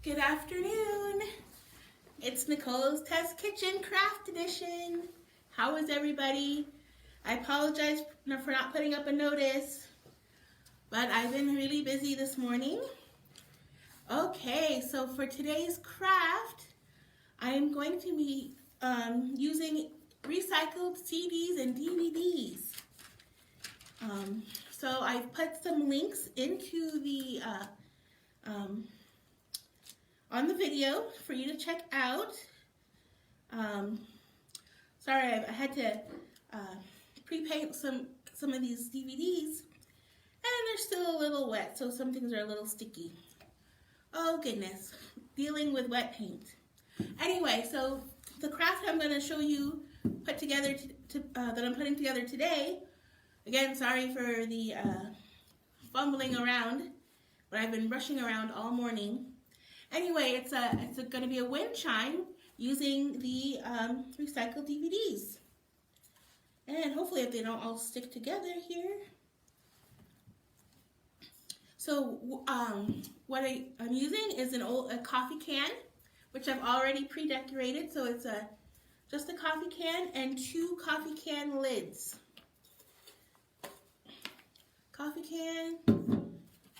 Good afternoon. It's Nicole's Test Kitchen Craft Edition. How is everybody? I apologize for not putting up a notice, but I've been really busy this morning. Okay, so for today's craft, I am going to be using recycled CDs and DVDs. So I've put some links into the on the video for you to check out. Sorry, I had to pre-paint some of these DVDs, and they're still a little wet, so some things are a little sticky. Oh goodness, dealing with wet paint. Anyway, so the craft I'm going to show you put together that I'm putting together today. Again, sorry for the fumbling around, but I've been rushing around all morning. Anyway, it's going to be a wind chime using the recycled DVDs. And hopefully if they don't all stick together here. So what I'm using is a coffee can, which I've already pre-decorated. So it's just a coffee can and 2 coffee can lids. Coffee can,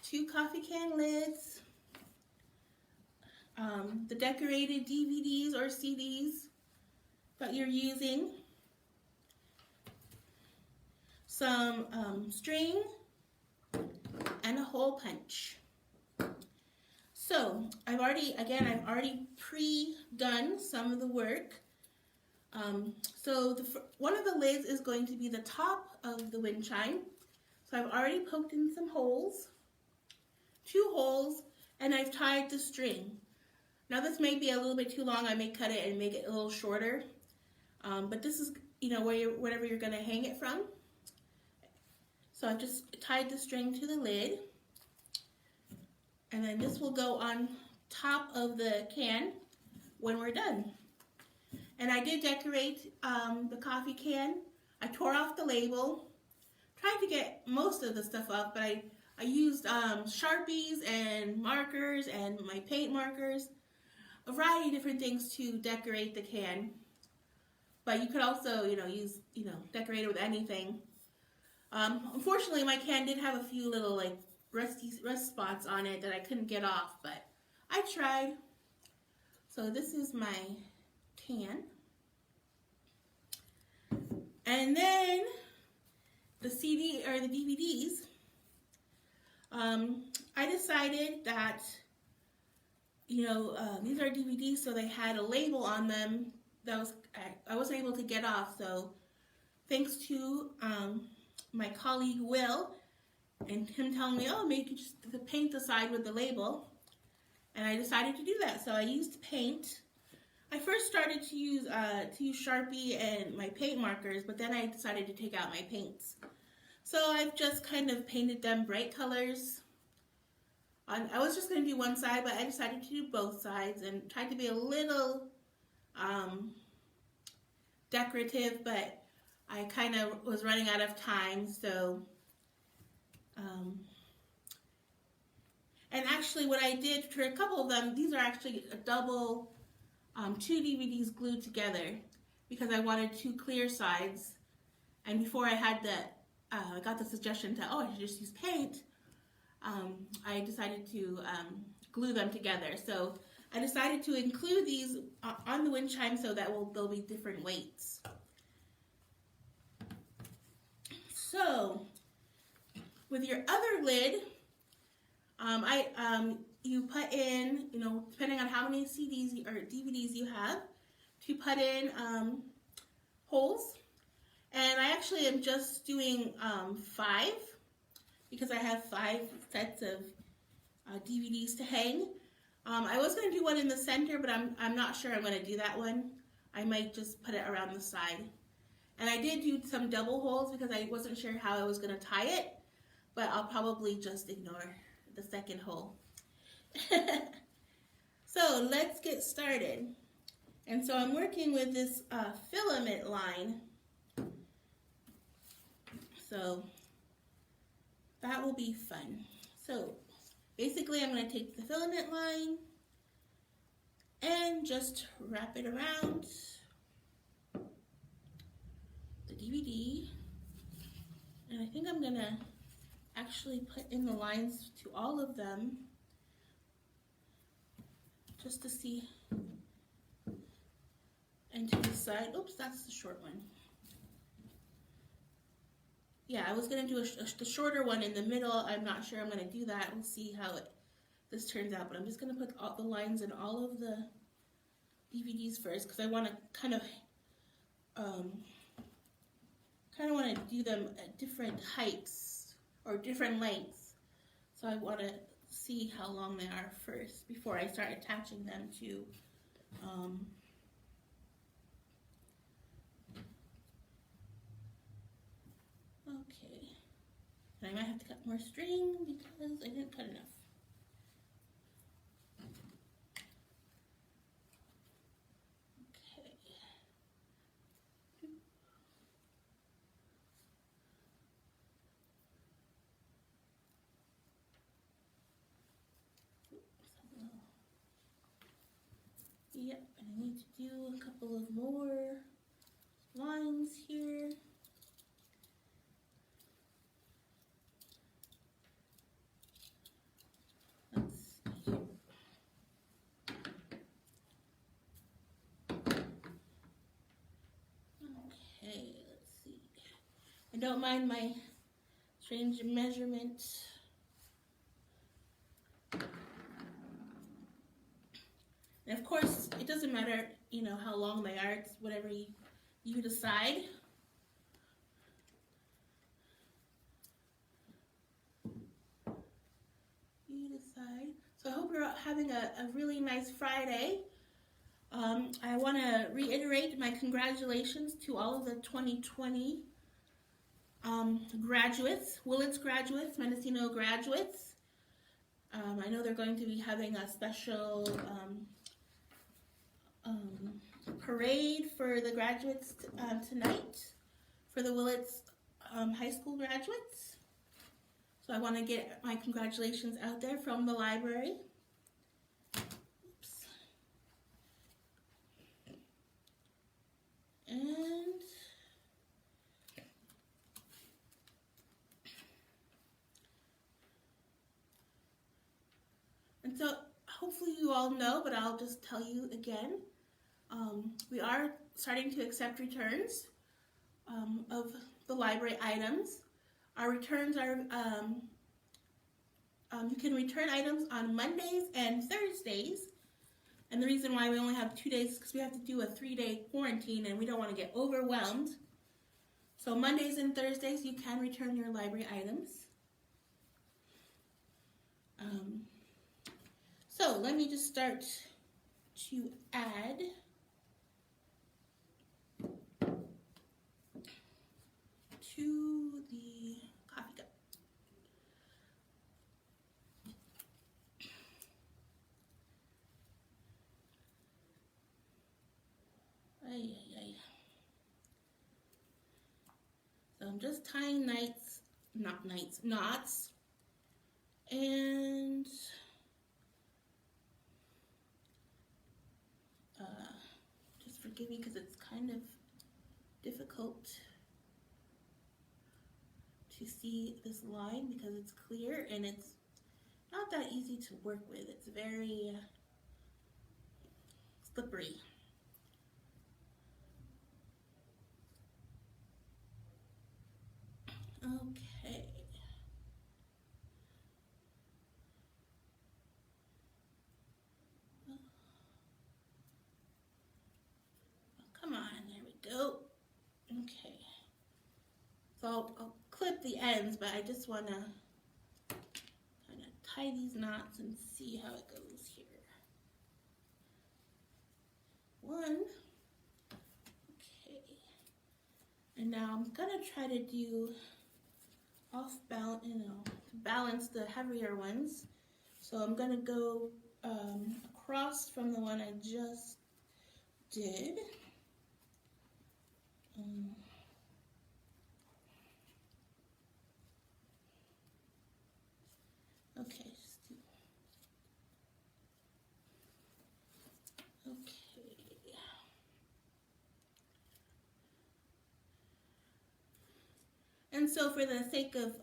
2 coffee can lids. The decorated DVDs or CDs that you're using, some string, and a hole punch. So I've already pre-done some of the work. So one of the lids is going to be the top of the wind chime. So I've already poked in some holes, 2 holes, and I've tied the string. Now this may be a little bit too long. I may cut it and make it a little shorter. But this is, wherever you're going to hang it from. So I've just tied the string to the lid. And then this will go on top of the can when we're done. And I did decorate the coffee can. I tore off the label. Tried to get most of the stuff off, but I used Sharpies and markers and my paint markers. A variety of different things to decorate the can, but you could also, decorate it with anything. Unfortunately, my can did have a few little rust spots on it that I couldn't get off, but I tried. So this is my can, and then the CD or the DVDs. I decided that. These are DVDs, so they had a label on them that I wasn't able to get off. So thanks to my colleague Will and him telling me, oh, maybe just paint the side with the label. And I decided to do that. So I used paint. I first started to use Sharpie and my paint markers, but then I decided to take out my paints. So I've just kind of painted them bright colors. I was just going to do one side, but I decided to do both sides and tried to be a little decorative, but I kind of was running out of time, so and actually what I did for a couple of them, these are actually a double 2 DVDs glued together because I wanted 2 clear sides, and before I had I got the suggestion to, I should just use paint. I decided to glue them together. So I decided to include these on the wind chime so that they'll be different weights. So with your other lid, you put in, depending on how many CDs or DVDs you have, to put in holes. And I actually am just doing 5. Because I have 5 sets of DVDs to hang. I was going to do one in the center, but I'm not sure I'm going to do that one. I might just put it around the side. And I did do some double holes because I wasn't sure how I was going to tie it, but I'll probably just ignore the second hole. So let's get started. And so I'm working with this filament line. So that will be fun. So basically I'm going to take the filament line and just wrap it around the DVD. And I think I'm gonna actually put in the lines to all of them just to see and to decide. Oops, that's the short one. Yeah, I was gonna do the shorter one in the middle. I'm not sure I'm gonna do that. We'll see how this turns out, but I'm just gonna put all the lines in all of the DVDs first because I want to kind of want to do them at different heights or different lengths. So I want to see how long they are first before I start attaching them to okay. And I might have to cut more string because I didn't cut enough. Yep, and I need to do a couple of more lines here. Let's see. Okay, let's see. I don't mind my strange measurement. And of course, it doesn't matter, how long they are. It's whatever you decide. You decide. So I hope you're having a really nice Friday. I want to reiterate my congratulations to all of the 2020 graduates, Willits graduates, Mendocino graduates. I know they're going to be having a special parade for the graduates tonight for the Willits High School graduates. So I want to get my congratulations out there from the library. Oops. And so hopefully you all know, but I'll just tell you again. We are starting to accept returns of the library items. Our returns are, you can return items on Mondays and Thursdays. And the reason why we only have 2 days is because we have to do a 3-day quarantine and we don't want to get overwhelmed. So Mondays and Thursdays, you can return your library items. So let me just start to add to the coffee cup. So I'm just tying knots, and just forgive me because it's kind of difficult to see this line because it's clear and it's not that easy to work with. It's very slippery. Okay. Oh, come on, there we go. Okay. So I'll clip the ends, but I just want to kind of tie these knots and see how it goes here. One. Okay. And now I'm gonna try to do off balance, balance the heavier ones. So I'm gonna go across from the one I just did. Okay. And so for the sake of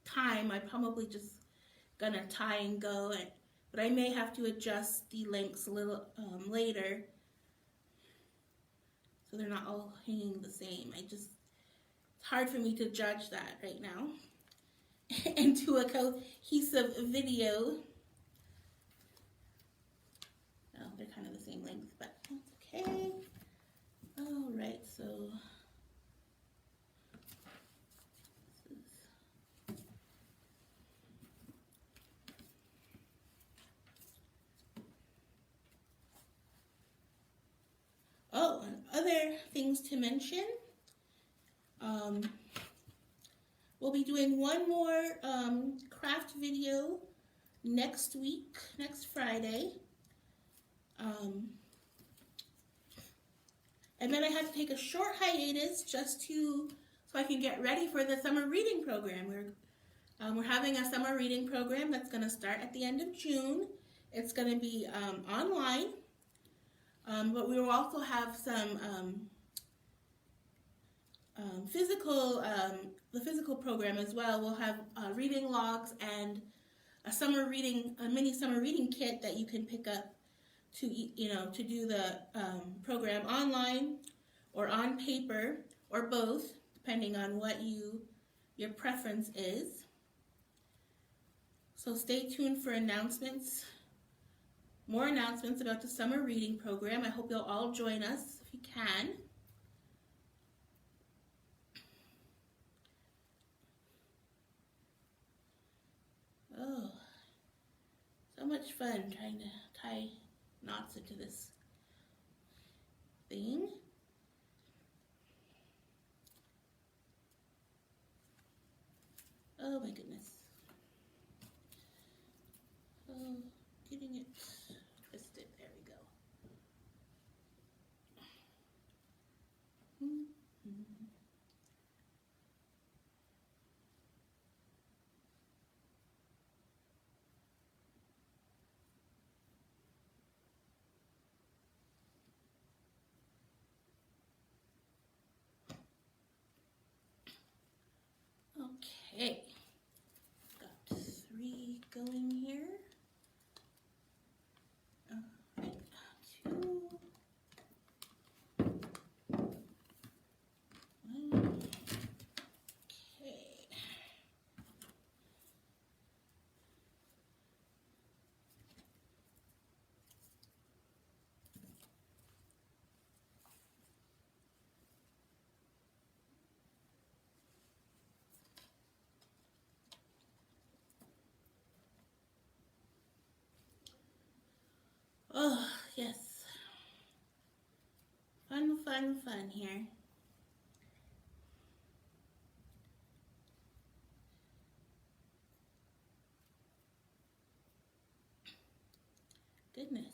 time, I'm probably just gonna tie and go, but I may have to adjust the lengths a little later so they're not all hanging the same. It's hard for me to judge that right now into a cohesive video. Oh, they're kind of the same length, but that's okay. All right, so oh, and other things to mention. We'll be doing one more craft video next week, next Friday. And then I have to take a short hiatus just so I can get ready for the summer reading program. We're having a summer reading program that's going to start at the end of June. It's going to be online, but we will also have some the physical program as well. We'll have reading logs and a mini summer reading kit that you can pick up to do the program online or on paper or both, depending on what your preference is. So stay tuned for announcements, more announcements about the summer reading program. I hope you'll all join us if you can. Oh, so much fun trying to tie knots into this thing. Oh my goodness. Oh, getting it twisted. There we go. Okay, got 3 going here. Right, 2, 1. Okay. Oh, yes. Fun, fun, fun here. Goodness.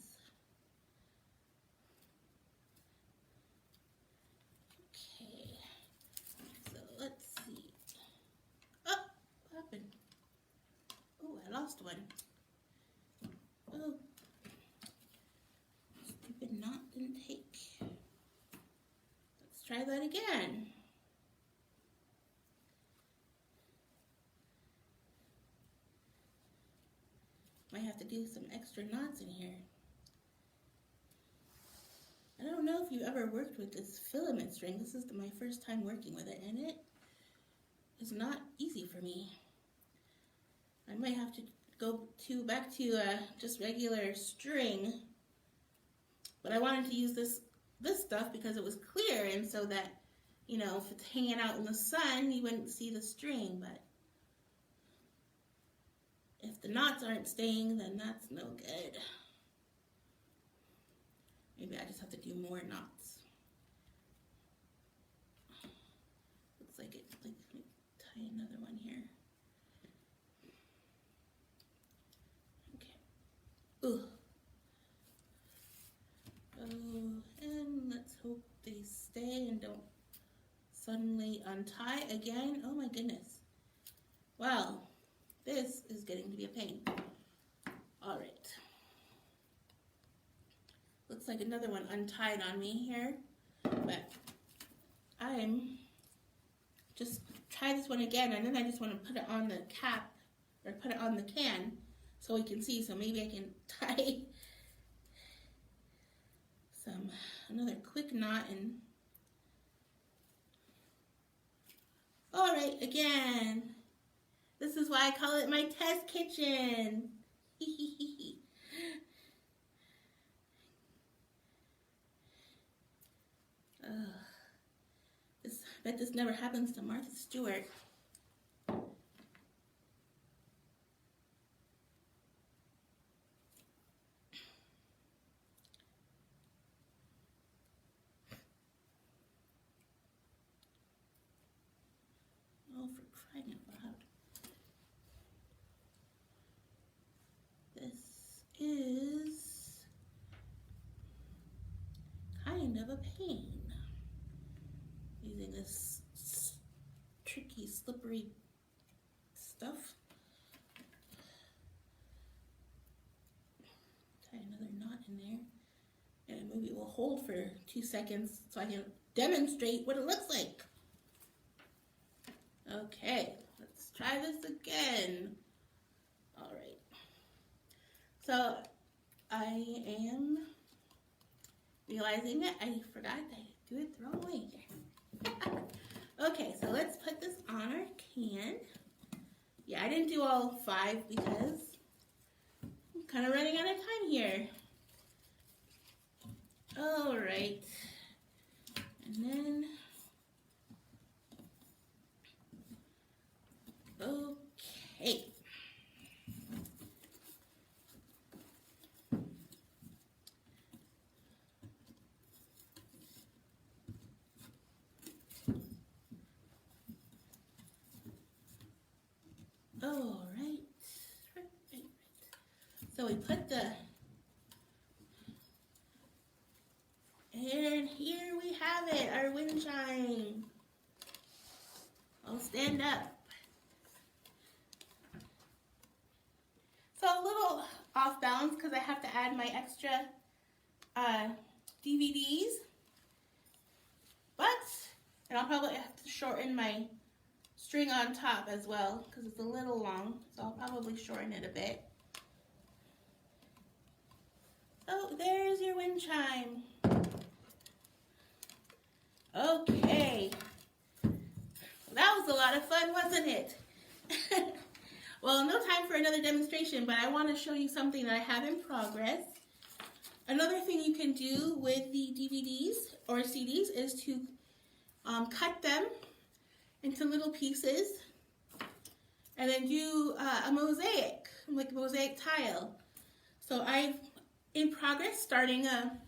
Okay. So let's see. Oh, what happened? Oh, I lost one. Oh. Stupid knot didn't take. Let's try that again. Might have to do some extra knots in here. I don't know if you've ever worked with this filament string. This is my first time working with it, and it is not easy for me. I might have to go back to just regular string. But I wanted to use this stuff because it was clear, and so that, if it's hanging out in the sun, you wouldn't see the string. But if the knots aren't staying, then that's no good. Maybe I just have to do more knots. Looks like it. Let me tie another one here. Okay. Ooh. Oh, and let's hope they stay and don't suddenly untie again. Oh my goodness. Wow. This is getting to be a pain. All right. Looks like another one untied on me here, but I'm just try this one again, and then I just want to put it on the cap, or put it on the can, so we can see. So maybe I can tie another quick knot and. All right, again. This is why I call it my test kitchen. I bet this never happens to Martha Stewart. Oh, for crying out loud. This is kind of a pain. Using this tricky, slippery stuff. Tie another knot in there. And maybe it will hold for 2 seconds so I can demonstrate what it looks like. Okay, let's try this again. All right. So I am realizing that I forgot I do it the wrong way here. Okay, so let's put this on our can. Yeah, I didn't do all 5 because I'm kind of running out of time here. All right, and then, okay. All right. So we put the, and here we have it, our wind chime. I'll stand up. So a little off balance because I have to add my extra DVDs. And I'll probably have to shorten my string on top as well because it's a little long, so I'll probably shorten it a bit. Oh, there's your wind chime. Okay. That was a lot of fun, wasn't it? Well, no time for another demonstration, but I want to show you something that I have in progress. Another thing you can do with the DVDs or CDs is to cut them into little pieces and then do a mosaic, like a mosaic tile. So I'm in progress starting a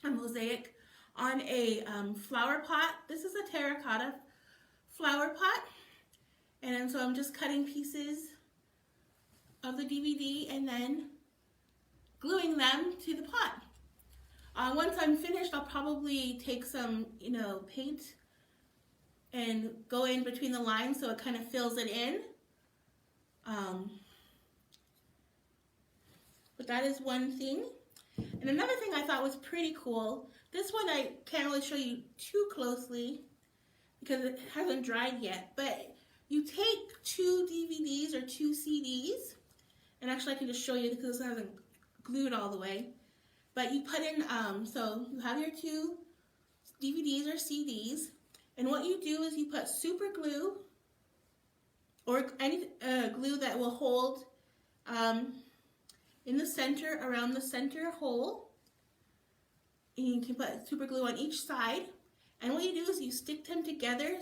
mosaic on a flower pot. This is a terracotta flower pot. And so I'm just cutting pieces of the DVD and then gluing them to the pot. Once I'm finished, I'll probably take some, paint and go in between the lines so it kind of fills it in. But that is one thing. And another thing I thought was pretty cool, this one I can't really show you too closely because it hasn't dried yet, but you take 2 DVDs or 2 CDs, and actually I can just show you because this hasn't glued all the way, but you put in, so you have your 2 DVDs or CDs, and what you do is you put super glue or any glue that will hold in the center, around the center hole. And you can put super glue on each side, and what you do is you stick them together,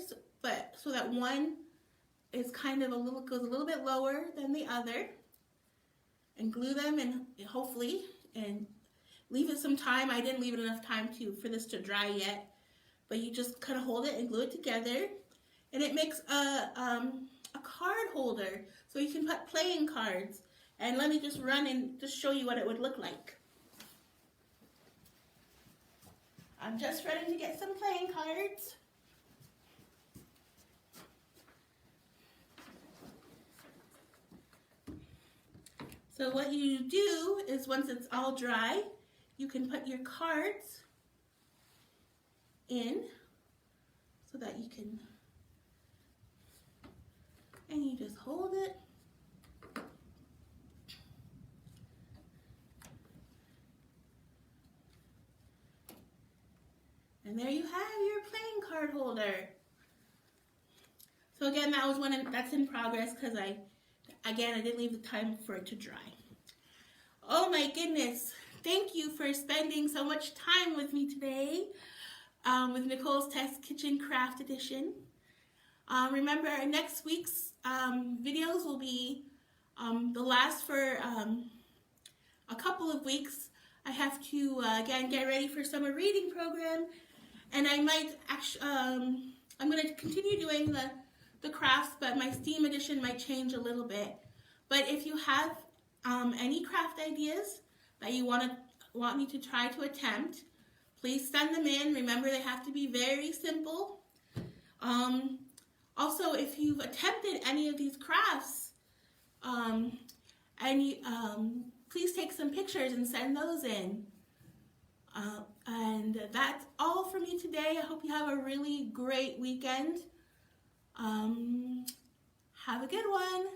so that one is kind of goes a little bit lower than the other, and glue them, and hopefully, and leave it some time. I didn't leave it enough time for this to dry yet, but you just kind of hold it and glue it together, and it makes a card holder, so you can put playing cards. And let me just run and just show you what it would look like. I'm just running to get some playing cards. So what you do is once it's all dry, you can put your cards in so that you can and you just hold it. And there you have your playing card holder. So again, that was that's in progress because I did leave the time for it to dry. Oh my goodness. Thank you for spending so much time with me today with Nicole's Test Kitchen Craft Edition. Remember, next week's videos will be the last for a couple of weeks. I have to, again, get ready for summer reading program, and I might actually, I'm going to continue doing the crafts, but my STEAM edition might change a little bit. But if you have any craft ideas that you want me to try to attempt, please send them in. Remember, they have to be very simple. Also, if you've attempted any of these crafts, please take some pictures and send those in. And that's all for me today. I hope you have a really great weekend. Have a good one.